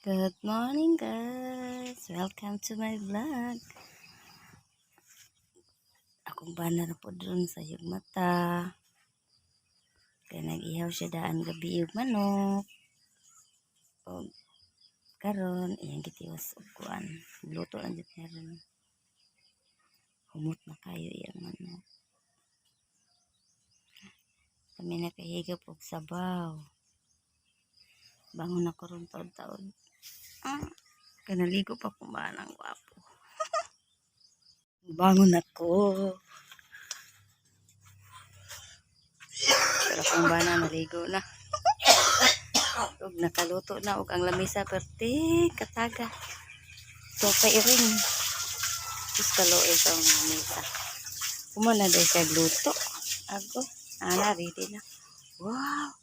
Good morning guys! Welcome to my vlog. Akong bana na po dun sa yung mata. Kaya nag-ihaw siya daan gabi yung manok. O karon, iyang gitiwas og kuan. Luto lang dyan karon. Humot na kayo iyang manok. Kami nakahigap og sabaw. Bangon ako ron taon-taon. Kanaligo pa kumanang gwapo. Bangon ako. Pero kung bana naligo na. Ug nakaluto na og ang lamisa perti kataga. So pairing. Sus kaloy sa lamisa. Kumana day siya gluto. Ago, ready na. Wow,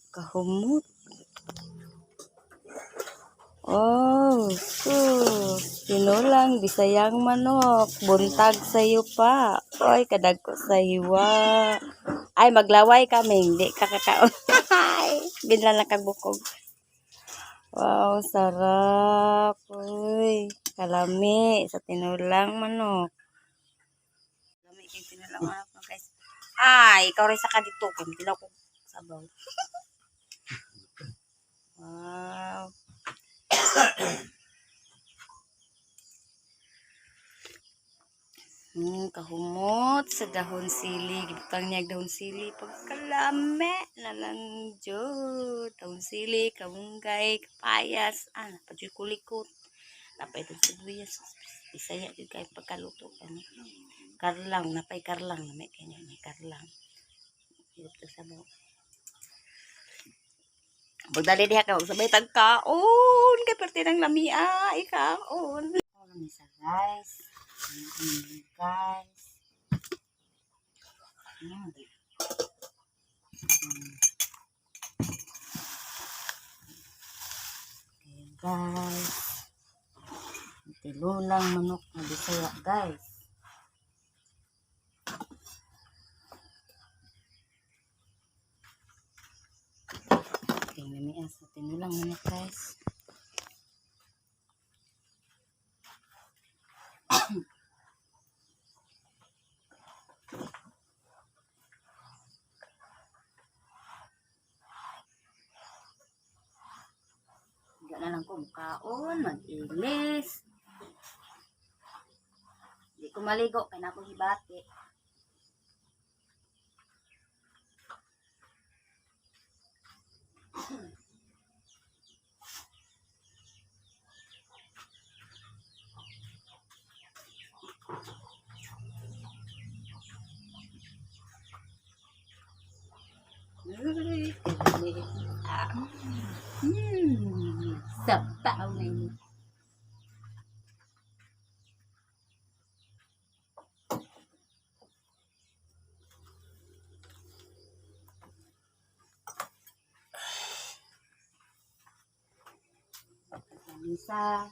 kahumot. Oh, sus. Tinulang bisayang manok. Buntag sayo pa. Oy, kadagko sa hiwa. Ay, maglaway kami. Hindi kakakaon. Binlan lang kagbukog. Wow, sarap. Uy, kalami sa tinulang manok. Kalami kay tinulang manok, guys. Ay, ikaw rin sa kadito. Kung tilaw ko sabaw. Wow. Kahumot sa dahon sili. Gibutang niya dahon sili. Pagkalame na lang dyan. Dahon sili, kamunggay, kapayas. Napadyo'y kulikot. Napay itong sibuyas. Isaya dyan kayo pagkaluto. Karlang. Napay karlang. May kanya. May karlang. Hirap ito sabaw. Pagdali diha ka. Sabay tagkaon. Kaya parte ng lamia. Ikaon. Lamisa guys. Guys. Okay, guys. Tilulang manok na Bisaya, guys. Okay, namias sa tinulang manok, guys. Hindi na lang ko mukhaon, mag-ilis. Hindi ko maligo, kaya na akong hibati. Sabaw na yun. Isa.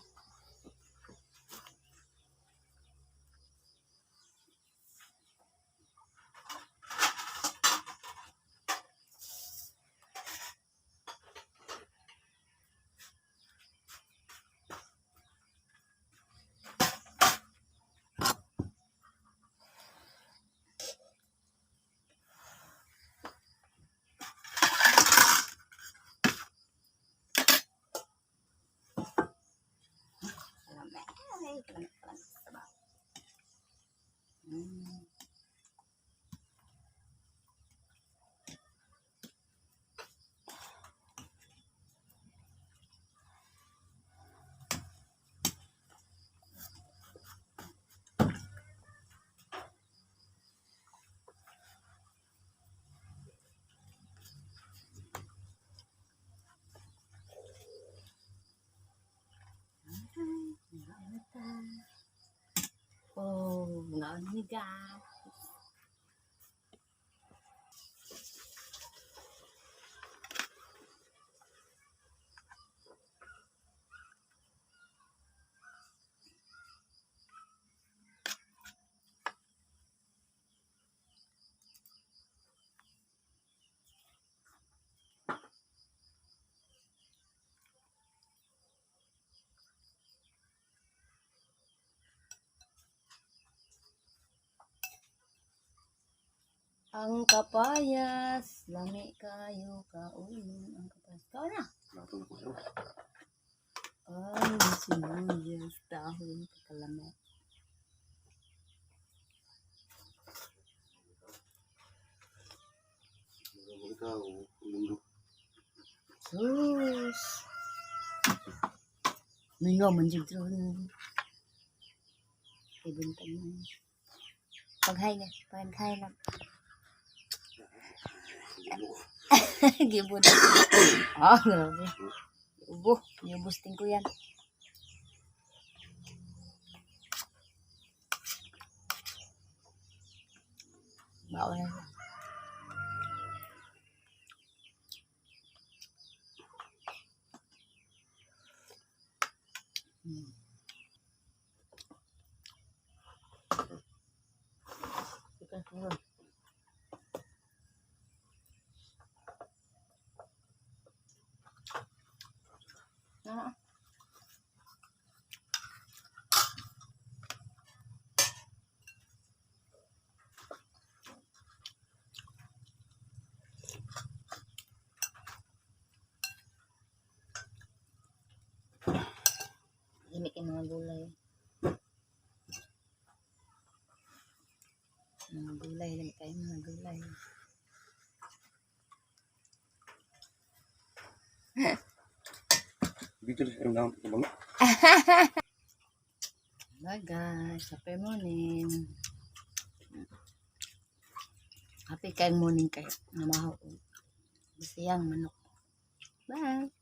Oh, ngayon guys. Ang kapayas, lami kayo kaulon ang kapayas. Kao na. Ay, sinuyas, dahon, kalamat. Sus. Mingo man jud ron. Ibuntan mo. Paghay na, paghay na. Gibon. Ah, grabe. Ubo, niyubusting ko yan. Baon na lang. Ah. Ini kayak mga gulay. Mga gulay, lagi kayo mga gulay. Dito ang daon ko bang. Bye guys, happy morning. Happy kayong morning kayo. Namahaw. Bisayang manok. Bye.